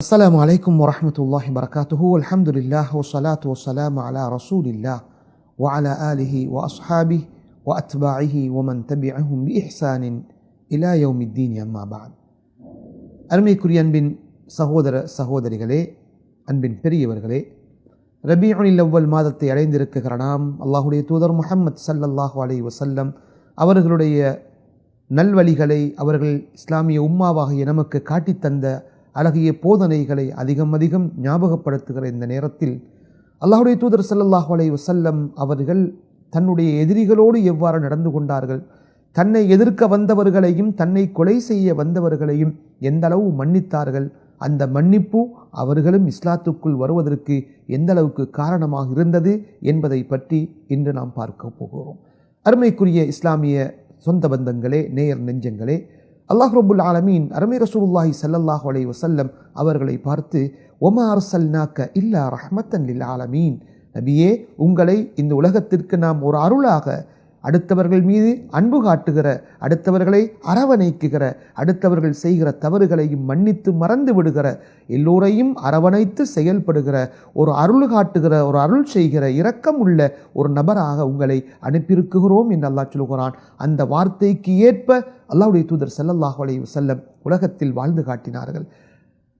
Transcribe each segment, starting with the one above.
السلام عليكم ورحمة الله وبركاته. الحمد لله والصلاة والسلام على رسول الله وعلى آله وأصحابه وأتباعه ومن تبعهم بإحسان إلى يوم الدين. أما بعد. அருமைக்குரிய அன்பின் சகோதர சகோதரிகளே, அன்பின் பெரியவர்களே, ரபீஉல் அவ்வல் மாதத்தை அடைந்திருக்கிற நாம் அல்லாஹுடைய தூதர் முஹம்மது ஸல்லல்லாஹு அலைஹி வஸல்லம் அவர்களுடைய நல்வழிகளை, அவர்கள் இஸ்லாமிய உம்மாவாகிய நமக்கு காட்டித்தந்த அழகிய போதனைகளை அதிகம் அதிகம் ஞாபகப்படுத்துகிற இந்த நேரத்தில் அல்லாஹுடைய தூதர் ஸல்லல்லாஹு அலைஹி வஸல்லம் அவர்கள் தன்னுடைய எதிரிகளோடு எவ்வாறு நடந்து கொண்டார்கள், தன்னை எதிர்க்க வந்தவர்களையும் தன்னை கொலை செய்ய வந்தவர்களையும் எந்த அளவு மன்னித்தார்கள், அந்த மன்னிப்பு அவர்களும் இஸ்லாத்துக்குள் வருவதற்கு எந்த அளவுக்கு காரணமாக இருந்தது என்பதை பற்றி இன்று நாம் பார்க்க போகிறோம். அருமைக்குரிய இஸ்லாமிய சொந்த பந்தங்களே, நேயர் நெஞ்சங்களே, அல்லாஹ் ரப்புல் ஆலமீன் அருமை ரசூலுல்லாஹி ஸல்லல்லாஹு அலைஹி வஸல்லம் அவர்களை பார்த்து ஒமா அர்ஸல்னாக இல்லா ரஹ்மத்தன் லில் ஆலமீன், நபியே, உங்களை இந்த உலகத்திற்கு நாம் ஒரு அருளாக, அடுத்தவர்கள் மீது அன்பு காட்டுகிற, அடுத்தவர்களை அரவணைக்குகிற, அடுத்தவர்கள் செய்கிற தவறுகளையும் மன்னித்து மறந்து விடுகிற, எல்லோரையும் அரவணைத்து செயல்படுகிற, ஒரு அருள் காட்டுகிற, ஒரு அருள் செய்கிற இரக்கம் உள்ள ஒரு நபராக உங்களை அனுப்பியிருக்கிறோம் என்று அல்லாஹ் சொல்கிறான். அந்த வார்த்தைக்கு ஏற்ப அல்லாஹ்வுடைய தூதர் ஸல்லல்லாஹு அலைஹி வஸல்லம் உலகத்தில் வாழ்ந்து காட்டினார்கள்.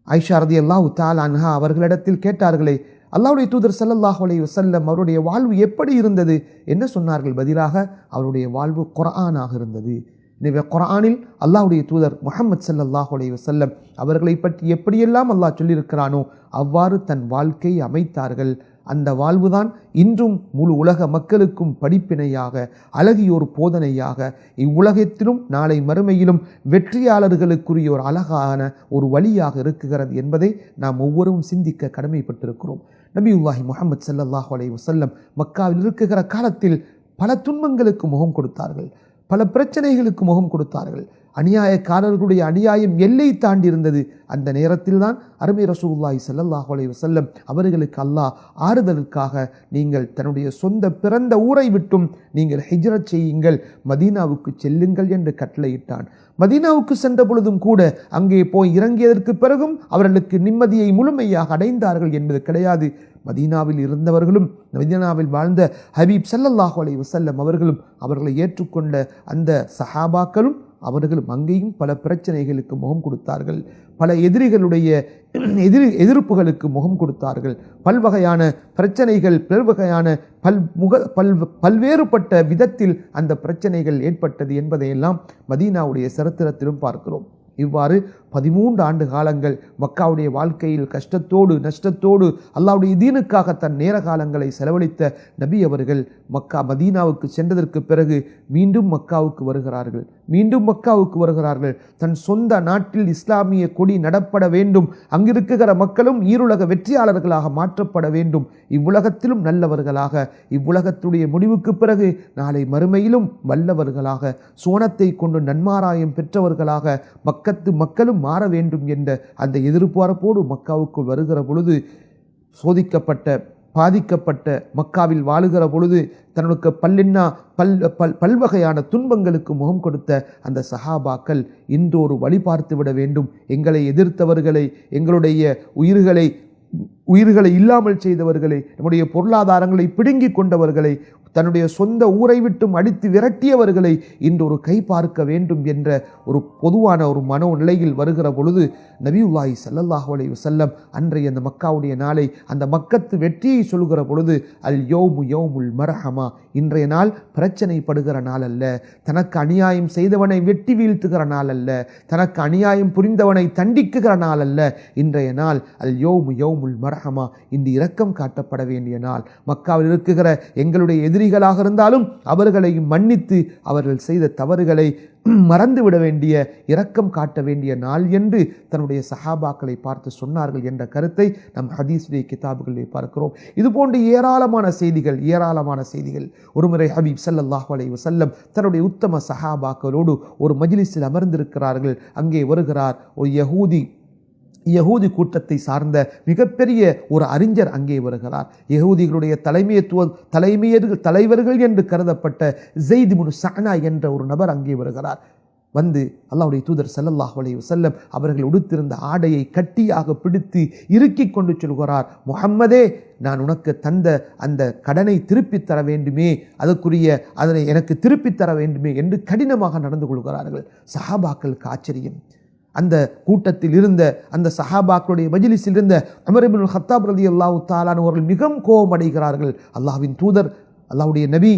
ஆயிஷா ரலியல்லாஹு தஆலா அன்ஹா அவர்களிடத்தில் கேட்டார்களே, அல்லாஹ்வுடைய தூதர் ஸல்லல்லாஹு அலைஹி வஸல்லம் அவருடைய வாழ்வு எப்படி இருந்தது? என்ன சொன்னார்கள்? பதிலாக அவருடைய வாழ்வு குர்ஆனாக இருந்தது. எனவே குர்ஆனில் அல்லாஹ்வுடைய தூதர் முஹம்மது ஸல்லல்லாஹு அலைஹி வஸல்லம் அவர்களை பற்றி எப்படியெல்லாம் அல்லாஹ் சொல்லியிருக்கிறானோ அவ்வாறு தன் வாழ்க்கையை அமைத்தார்கள். அந்த வாழ்வுதான் இன்றும் முழு உலக மக்களுக்கும் படிப்பினையாக, அழகியோர் போதனையாக, இவ்வுலகத்திலும் நாளை மறுமையிலும் வெற்றியாளர்களுக்குரிய ஒரு அழகான ஒரு வழியாக இருக்குகிறது என்பதை நாம் ஒவ்வொருவரும் சிந்திக்க கடமைப்பட்டிருக்கிறோம். நபியுல்லாஹி முஹம்மது ஸல்லல்லாஹு அலைஹி வஸல்லம் மக்காவில் இருக்குகிற காலத்தில் பல துன்பங்களுக்கு முகம் கொடுத்தார்கள், பல பிரச்சனைகளுக்கு முகம் கொடுத்தார்கள். அநியாயக்காரர்களுடைய அநியாயம் எல்லை தாண்டி இருந்தது. அந்த நேரத்தில் தான் அருமை ரசூலுல்லாஹி ஸல்லல்லாஹு அலைஹி வஸல்லம் அவர்களுக்கு அல்லாஹ் ஆறுதலுக்காக, நீங்கள் தன்னுடைய சொந்த பிறந்த ஊரை விட்டும் நீங்கள் ஹிஜ்ரத் செய்யுங்கள், மதீனாவுக்கு செல்லுங்கள் என்று கட்டளையிட்டான். மதீனாவுக்கு சென்ற பொழுதும் கூட அங்கே போய் இறங்கியதற்கு பிறகும் அவர்களுக்கு நிம்மதியை முழுமையாக அடைந்தார்கள் என்பது கிடையாது. மதீனாவில் இருந்தவர்களும் மதீனாவில் வாழ்ந்த ஹபீப் ஸல்லல்லாஹு அலைஹி வஸல்லம் அவர்களும் அவர்களை ஏற்றுக்கொண்ட அந்த சஹாபாக்களும் அவர்களும் அங்கேயும் பல பிரச்சனைகளுக்கு முகம் கொடுத்தார்கள், பல எதிரிகளுடைய எதிர்ப்புகளுக்கு முகம் கொடுத்தார்கள். பல்வகையான பிரச்சனைகள், பல்வகையான பல்வேறுபட்ட விதத்தில் அந்த பிரச்சனைகள் ஏற்பட்டது என்பதையெல்லாம் மதீனாவுடைய சரித்திரத்திலும் பார்க்கிறோம். இவ்வாறு 13 ஆண்டு காலங்கள் மக்காவுடைய வாழ்க்கையில் கஷ்டத்தோடு நஷ்டத்தோடு அல்லாஹ்வுடைய தீனுக்காக தன் நேர காலங்களை செலவழித்த நபி அவர்கள் மதீனாவுக்கு சென்றதற்கு பிறகு மீண்டும் மக்காவுக்கு வருகிறார்கள். தன் சொந்த நாட்டில் இஸ்லாமிய கொடி நடப்பட வேண்டும், அங்கிருக்கிற மக்களும் ஈருலக வெற்றியாளர்களாக மாற்றப்பட வேண்டும், இவ்வுலகத்திலும் நல்லவர்களாக, இவ்வுலகத்துடைய முடிவுக்கு பிறகு நாளை மறுமையிலும் வல்லவர்களாக, சுவனத்தை கொண்டு நன்மாராயம் பெற்றவர்களாக மக்கத்து மக்களும் மாற வேண்டும் என்ற அந்த எதிர்பார்ப்போடு மக்காவுக்குள் வருகிற பொழுது, சோதிக்கப்பட்ட பாதிக்கப்பட்ட மக்காவில் வாழுகிற பொழுது தன்னுக்கு பல்வகையான துன்பங்களுக்கு முகம் கொடுத்த அந்த சஹாபாக்கள் இன்று ஒரு வழி பார்த்து விட வேண்டும், எங்களை எதிர்த்தவர்களை, எங்களுடைய உயிர்களை இல்லாமல் செய்தவர்களை, நம்முடைய பொருளாதாரங்களை பிடுங்கி கொண்டவர்களை, தன்னுடைய சொந்த ஊரை விட்டும் அடித்து விரட்டியவர்களை இன்று ஒரு கை பார்க்க வேண்டும் என்ற ஒரு பொதுவான ஒரு மனோ நிலையில் வருகிற பொழுது நபியுல்லாஹி ஸல்லல்லாஹு அலைஹி வஸல்லம் அன்றைய அந்த மக்காவுடைய நாளை, அந்த மக்கத்து வெற்றியை சொல்கிற பொழுது அல் யௌமு யௌமுல் மர்ஹமா, இன்றைய நாள் பிரச்சனைப்படுகிற நாள் அல்ல, தனக்கு அநியாயம் செய்தவனை வெட்டி வீழ்த்துகிற நாள் அல்ல, தனக்கு அநியாயம் புரிந்தவனை தண்டிக்குகிற நாள் அல்ல, இன்றைய நாள் அல் யௌமு யௌமுல் மர்ஹமா, இந்த இரக்கம் காட்டப்பட வேண்டிய நாள். மக்காவில் இருக்குகிற எங்களுடைய எதிரிகளாக இருந்தாலும் அவர்களையும் மன்னித்து அவர்கள் செய்த தவறுகளை மறந்துவிட வேண்டிய, இரக்கம் காட்ட வேண்டிய நாள் என்று தன்னுடைய சஹாபாக்களை பார்த்து சொன்னார்கள் என்ற கருத்தை நம் ஹதீஸுடைய கிதாபுகளிலே பார்க்கிறோம். இதுபோன்ற ஏராளமான செய்திகள். ஒருமுறை ஹபீப் ஸல்லல்லாஹு அலைஹி வஸல்லம் தன்னுடைய உத்தம சஹாபாக்களோடு ஒரு மஜ்லிஸில் அமர்ந்திருக்கிறார்கள். அங்கே வருகிறார் ஒரு யஹூதி கூட்டத்தை சார்ந்த மிகப்பெரிய ஒரு அறிஞர் அங்கே வருகிறார். யஹூதிகளுடைய தலைவர்கள் என்று கருதப்பட்ட ஸைத் இப்னு ஸஅனா என்ற ஒரு நபர் அங்கே வருகிறார். வந்து அல்லாஹ்வுடைய தூதர் ஸல்லல்லாஹு அலைஹி வஸல்லம் அவர்கள் உடுத்திருந்த ஆடையை கட்டியாக பிடித்து இறுக்கி கொண்டு சொல்கிறார், முஹம்மதே, நான் உனக்கு தந்த அந்த கடனை திருப்பித் தர வேண்டுமே, அதனை எனக்கு திருப்பித் தர வேண்டுமே என்று கடினமாக நடந்து கொள்கிறார்கள். சஹாபாக்களுக்கு ஆச்சரியம். அந்த கூட்டத்தில் இருந்த அந்த சஹாபாக்களுடைய மஜ்லிஸில் இருந்த உமர் இப்னுல் கத்தாப் ரலியல்லாஹு தஆலா அவர்கள் மிகவும் கோபமடைகிறார்கள். அல்லாஹ்வின் தூதர், அல்லாஹ்வுடைய நபி,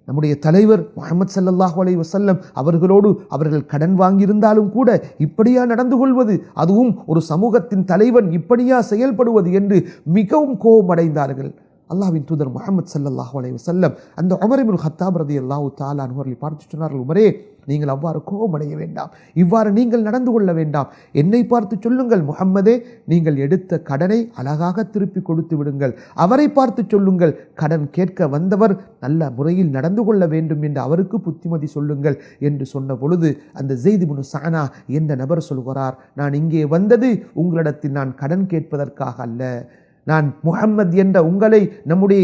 நம்முடைய தலைவர் முஹம்மது ஸல்லல்லாஹு அலைஹி வஸல்லம் அவர்களோடு அவர்கள் கடன் வாங்கியிருந்தாலும் கூட இப்படியா நடந்து கொள்வது, அதுவும் ஒரு சமூகத்தின் தலைவன் இப்படியா செயல்படுவது என்று மிகவும் கோபமடைந்தார்கள். அல்லாஹ்வின் தூதர் முஹம்மது ஸல்லல்லாஹு அலைஹி வஸல்லம் அந்த உமர் இப்னுல் கத்தாப் ரலியல்லாஹு தஆலா அவர்களை பார்த்து சொன்னார்கள், உமரே, நீங்கள் அவ்வாறு கோபமடைய வேண்டாம், இவ்வாறு நீங்கள் நடந்து கொள்ள வேண்டாம். என்னை பார்த்து சொல்லுங்கள், முஹம்மதே, நீங்கள் எடுத்த கடனை அழகாக திருப்பி கொடுத்து விடுங்கள். அவரை பார்த்து சொல்லுங்கள், கடன் கேட்க வந்தவர் நல்ல முறையில் நடந்து கொள்ள வேண்டும் என்று அவருக்கு புத்திமதி சொல்லுங்கள் என்று சொன்ன பொழுது அந்த ஸைத் இப்னு ஸஅனா என்ற நபர் சொல்கிறார், நான் இங்கே வந்தது உங்களிடத்தில் நான் கடன் கேட்பதற்காக அல்ல. நான் முஹம்மது என்ற உங்களை நம்முடைய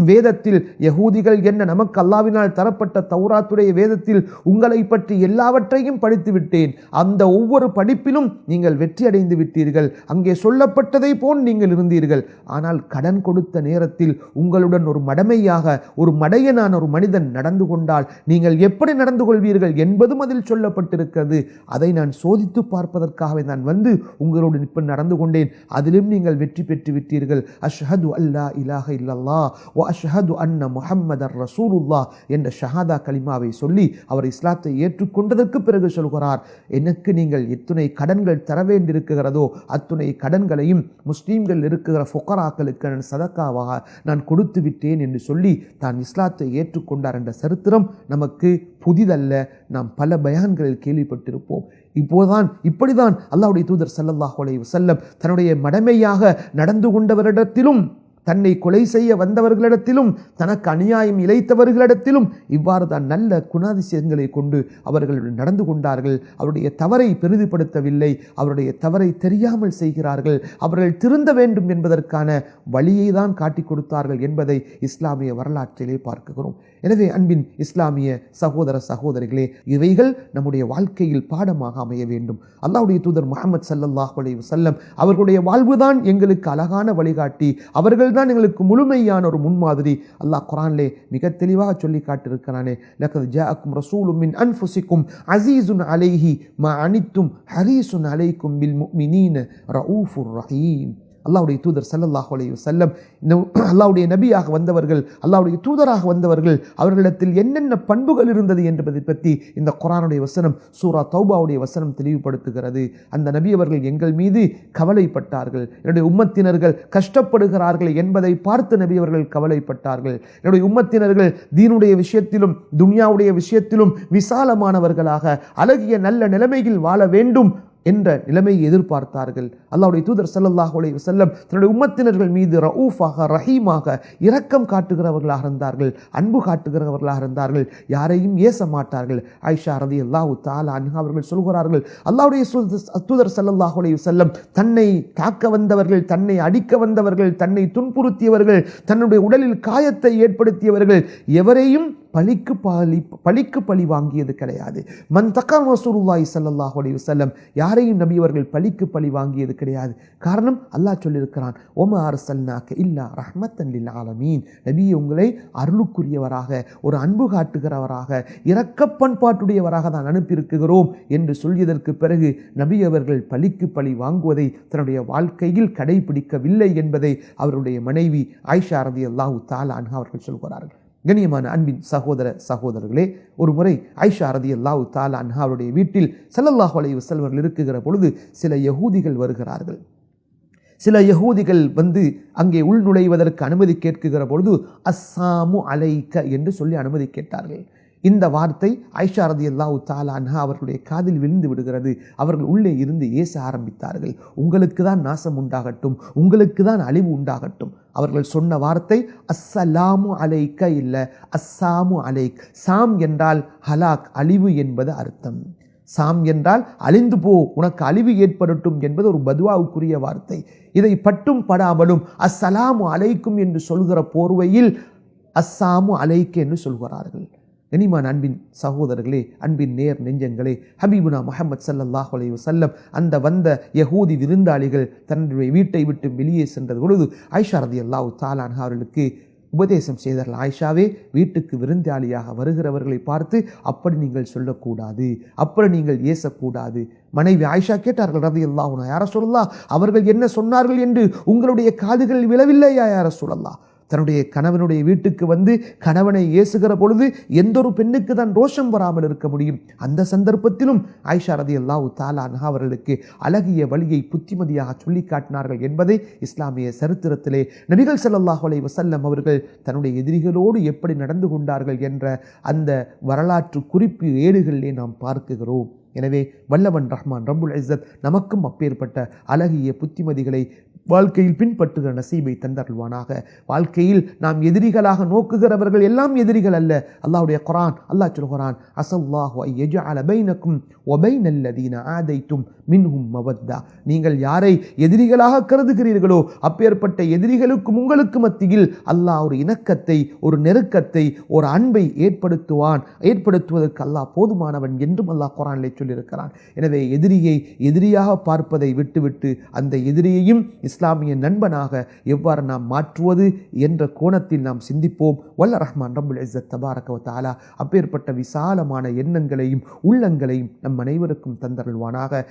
வேதத்தில் யகூதிகள் என்ன நமக்கு அல்லாஹ்வினால் தரப்பட்ட தௌராத்துடைய வேதத்தில் உங்களை பற்றி எல்லாவற்றையும் படித்து விட்டேன். அந்த ஒவ்வொரு படிப்பிலும் நீங்கள் வெற்றி அடைந்து விட்டீர்கள். அங்கே சொல்லப்பட்டதை போல் நீங்கள் இருந்தீர்கள். ஆனால் கடன் கொடுத்த நேரத்தில் உங்களுடன் ஒரு மடமையாக, ஒரு மடையனான ஒரு மனிதன் நடந்து கொண்டால் நீங்கள் எப்படி நடந்து கொள்வீர்கள் என்பதும் அதில் சொல்லப்பட்டிருக்கிறது. அதை நான் சோதித்து பார்ப்பதற்காகவே நான் வந்து உங்களோடு இப்ப நடந்து கொண்டேன். அதிலும் நீங்கள் வெற்றி பெற்று விட்டீர்கள். அஷ்ஹது அல்லா இலாஹ இல்லல்லாஹ் வ அஷ்ஹது அன்ன முஹம்மதர் ரசூலுல்லாஹ் என்ற ஷஹாதா கலிமாவை சொல்லி அவர் இஸ்லாத்தை ஏற்றுக்கொண்டதற்கு பிறகு சொல்கிறார், எனக்கு நீங்கள் எத்துணை கடன்கள் தர வேண்டியிருக்கிறதோ அத்துணை கடன்களையும் முஸ்லீம்கள் இருக்கிற ஃபுகராக்களுக்கு நான் சதக்காவாக நான் கொடுத்து விட்டேன் என்று சொல்லி தான் இஸ்லாத்தை ஏற்றுக்கொண்டார் என்ற சரித்திரம் நமக்கு புதிதல்ல. நாம் பல பயான்களில் கேள்விப்பட்டிருப்போம். இப்படிதான் அல்லாஹ்வுடைய தூதர் ஸல்லல்லாஹு அலைஹி வஸல்லம் தன்னுடைய மடமையாக நடந்து கொண்டவரிடத்திலும், தன்னை கொலை செய்ய வந்தவர்களிடத்திலும், தனக்கு அநியாயம் இழைத்தவர்களிடத்திலும் இவ்வாறு தான் நல்ல குணாதிசயங்களை கொண்டு அவர்கள் நடந்து கொண்டார்கள். அவருடைய தவறை பெரிதுபடுத்தவில்லை, அவருடைய தவறை தெரியாமல் செய்கிறார்கள். அவர்கள் திருந்த வேண்டும் என்பதற்கான வழியை தான் காட்டிக் கொடுத்தார்கள் என்பதை இஸ்லாமிய வரலாற்றிலே பார்க்கிறோம். எனவே அன்பின் இஸ்லாமிய சகோதர சகோதரிகளே, இவைகள் நம்முடைய வாழ்க்கையில் பாடமாக அமைய வேண்டும். அல்லாஹ்வுடைய தூதர் முஹம்மது ஸல்லல்லாஹு அலைஹி வஸல்லம் அவர்களுடைய வாழ்வுதான் எங்களுக்கு அழகான வழிகாட்டி, அவர்கள் தான் எங்களுக்கு முழுமையான ஒரு முன்மாதிரி. அல்லாஹ் குர்ஆனிலே மிக தெளிவாக சொல்லி காட்டியிருக்கிறானே, லகத் ஜாஅக்கும் ரசூலும் மின் அன்ஃபுசிக்கும் அஸீஸுன் அலைஹி மா அனித்தும் ஹரீஸுன் அலைக்கும் பில் முஃமினீன ரഊஃபுர் ரஹீம். அல்லாஹ்வுடைய தூதர் ஸல்லல்லாஹு அலைஹி வஸல்லம், அல்லாஹ்வுடைய நபியாக வந்தவர்கள், அல்லாஹ்வுடைய தூதராக வந்தவர்கள், அவர்களிடத்தில் என்னென்ன பண்புகள் இருந்தது என்பதை பற்றி இந்த குர்ஆனுடைய வசனம், சூரா தௌபாவுடைய வசனம் தெளிவுபடுத்துகிறது. அந்த நபி அவர்கள் எங்கள் மீது கவலைப்பட்டார்கள். என்னுடைய உம்மத்தினர்கள் கஷ்டப்படுகிறார்கள் என்பதை பார்த்து நபி அவர்கள் கவலைப்பட்டார்கள். என்னுடைய உம்மத்தினர்கள் தீனுடைய விஷயத்திலும் துன்யாவுடைய விஷயத்திலும் விசாலமானவர்களாக அழகிய நல்ல நிலைமையில் வாழ வேண்டும் என்ற நிலைமையை எதிர்பார்த்தார்கள். அல்லாஹ்வுடைய தூதர் ஸல்லல்லாஹு அலைஹி வஸல்லம் தன்னுடைய உம்மத்தினர்கள் மீது ரഊஃபாக, ரஹீமாக, இரக்கம் காட்டுகிறவர்களாக இருந்தார்கள், அன்பு காட்டுகிறவர்களாக இருந்தார்கள், யாரையும் ஏச மாட்டார்கள். ஆயிஷா ரலியல்லாஹு தஆலா அன்ஹா அவர்கள் சொல்கிறார்கள், அல்லாஹ்வுடைய தூதர் ஸல்லல்லாஹு அலைஹி வஸல்லம் தன்னை தாக்க வந்தவர்கள், தன்னை அடிக்க வந்தவர்கள், தன்னை துன்புறுத்தியவர்கள், தன்னுடைய உடலில் காயத்தை ஏற்படுத்தியவர்கள் எவரையும் பழிக்கு பழி வாங்கியது கிடையாது. மன் தக்கா ரசூலுல்லாஹி ஸல்லல்லாஹு அலைஹி வஸல்லம், யாரையும் நபி அவர்கள் பழிக்கு பழி வாங்கியது கிடையாது. காரணம், அல்லாஹ் சொல்லியிருக்கிறான், ஒமா அர்ஸல்னாக இல்லா ரஹ்மத்தன் லில் ஆலமீன், நபியே, உங்களை அருளுக்குரியவராக, ஒரு அன்பு காட்டுகிறவராக, இரக்க பண்பாட்டுடையவராக தான் அனுப்பியிருக்கிறோம் என்று சொல்லியதற்கு பிறகு நபி அவர்கள் பழிக்கு பழி வாங்குவதை தன்னுடைய வாழ்க்கையில் கடைபிடிக்கவில்லை என்பதை அவருடைய மனைவி ஆயிஷா ரலியல்லாஹு தஆலா அன்ஹா அவர்கள் சொல்கிறார்கள். கண்ணியமான அன்பின் சகோதர சகோதரர்களே, ஒரு முறை ஆயிஷா ரலியல்லாஹு தஆலா அன்ஹா அவருடைய வீட்டில் ஸல்லல்லாஹு அலைஹி வஸல்லம் இருக்குகிற பொழுது சில யகூதிகள் வருகிறார்கள். சில யகூதிகள் வந்து அங்கே உள்நுழைவதற்கு அனுமதி கேட்குகிற பொழுது அஸ்ஸாமு அலைக்க என்று சொல்லி அனுமதி கேட்டார்கள். இந்த வார்த்தை ஆயிஷா ரலியல்லாஹு தஆலா அன்ஹா அவர்களுடைய காதில் விழுந்து விடுகிறது. அவர்கள் உள்ளே இருந்து ஏச ஆரம்பித்தார்கள், உங்களுக்கு தான் நாசம் உண்டாகட்டும், உங்களுக்கு தான் அழிவு உண்டாகட்டும். அவர்கள் சொன்ன வார்த்தை அஸ்ஸலாமு அலைக்க இல்ல, அஸ்ஸாமு அலைக். சாம் என்றால் ஹலாக், அழிவு என்பது அர்த்தம். சாம் என்றால் அழிந்து போ, உனக்கு அழிவு ஏற்படட்டும் என்பது ஒரு பதுவாவுக்குரிய வார்த்தை. இதை பட்டும் படாமலும் அஸ்ஸலாமு அலைக்கும் என்று சொல்கிற போர்வையில் அஸ்ஸாமு அலைக்க என்று சொல்கிறார்கள். கனிமான் அன்பின் சகோதரர்களே, அன்பின் நேர் நெஞ்சங்களே, ஹபீபுனா முஹம்மது ஸல்லல்லாஹு அலைஹி வஸல்லம் அந்த வந்த யஹூதி விருந்தாளிகள் தன்னுடைய வீட்டை விட்டு வெளியே சென்றது பொழுது ஆயிஷா ரலியல்லாஹு தஆலா அன்ஹா அவர்களுக்கு உபதேசம் செய்தார்கள். ஆயிஷாவே, வீட்டுக்கு விருந்தாளியாக வருகிறவர்களை பார்த்து அப்படி நீங்கள் சொல்லக்கூடாது, அப்படி நீங்கள் ஏசக்கூடாது. மனைவி ஆயிஷா கேட்டார்கள் ரலியல்லாஹு அன்ஹா, யா ரசூலல்லாஹ், அவர்கள் என்ன சொன்னார்கள் என்று உங்களுடைய காதுகளில் விழவில்லையா யா ரசூலல்லாஹ்? தன்னுடைய கணவனுடைய வீட்டுக்கு வந்து கணவனை ஏசுகிற பொழுது எந்த ஒரு பெண்ணுக்கு தான் ரோஷம் வராமல் இருக்க முடியும்? அந்த சந்தர்ப்பத்திலும் ஆயிஷா ரலியல்லாஹு தஆலா அன்ஹா அவர்களுக்கு அழகிய வழியை புத்திமதியாக சொல்லி காட்டினார்கள் என்பதை இஸ்லாமிய சரித்திரத்திலே நபிகள் ஸல்லல்லாஹு அலைஹி வஸல்லம் அவர்கள் தன்னுடைய எதிரிகளோடு எப்படி நடந்து கொண்டார்கள் என்ற அந்த வரலாற்று குறிப்பு ஏடுகளிலே நாம் பார்க்குகிறோம். எனவே வல்லவன் ரஹ்மான் ரப்புல் இஸ்ஸத் நமக்கும் அப்பேற்பட்ட அழகிய புத்திமதிகளை வாழ்க்கையில் பின்பற்றுகிற நசீபை தந்தருள்வானாக. வாழ்க்கையில் நாம் எதிரிகளாக நோக்குகிறவர்கள் எல்லாம் எதிரிகள் அல்ல. அல்லாஹ்வுடைய குர்ஆன் அல்லாஹ் சொல்கிறான், அஸல்லாஹு அன் யஜஅல பைனக்கும் வ பைனல் லதீன ஆதைத்தும் மின்ஹும் மவத்தா. நீங்கள் யாரை எதிரிகளாக கருதுகிறீர்களோ அப்பேற்பட்ட எதிரிகளுக்கும் உங்களுக்கு மத்தியில் அல்லாஹ் ஒரு இணக்கத்தை, ஒரு நெருக்கத்தை, ஒரு அன்பை ஏற்படுத்துவதற்கு அல்லாஹ் போதுமானவன் என்றும் அல்லாஹ் குர்ஆனிலே சொல்லியிருக்கிறான். எனவே எதிரியை எதிரியாக பார்ப்பதை விட்டுவிட்டு அந்த எதிரியையும் இஸ்லாமிய நண்பனாக எவ்வாறு நாம் மாற்றுவது என்ற கோணத்தில் நாம் சிந்திப்போம். வல்ல ரஹ்மான் ரப்புல் இஸ்ஸத் தபாரக வ தஆலா அப்பேற்பட்ட விசாலமான எண்ணங்களையும் உள்ளங்களையும் நம் அனைவருக்கும் தந்தருள்வானாக.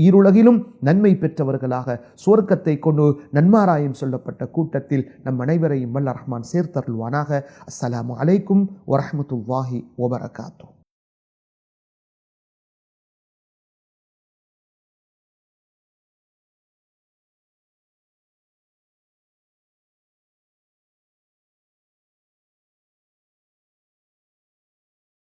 ஈருலகிலும் நன்மை பெற்றவர்களாக சுவர்க்கத்தை கொண்டு நன்மாராயம் சொல்லப்பட்ட கூட்டத்தில் நம் அனைவரையும் வல்ல ரஹ்மான் சேர்த்தருள்வானாக. அஸ்ஸலாமு அலைக்கும் வரஹ்மத்துல்லாஹி வபரகாத்துஹு.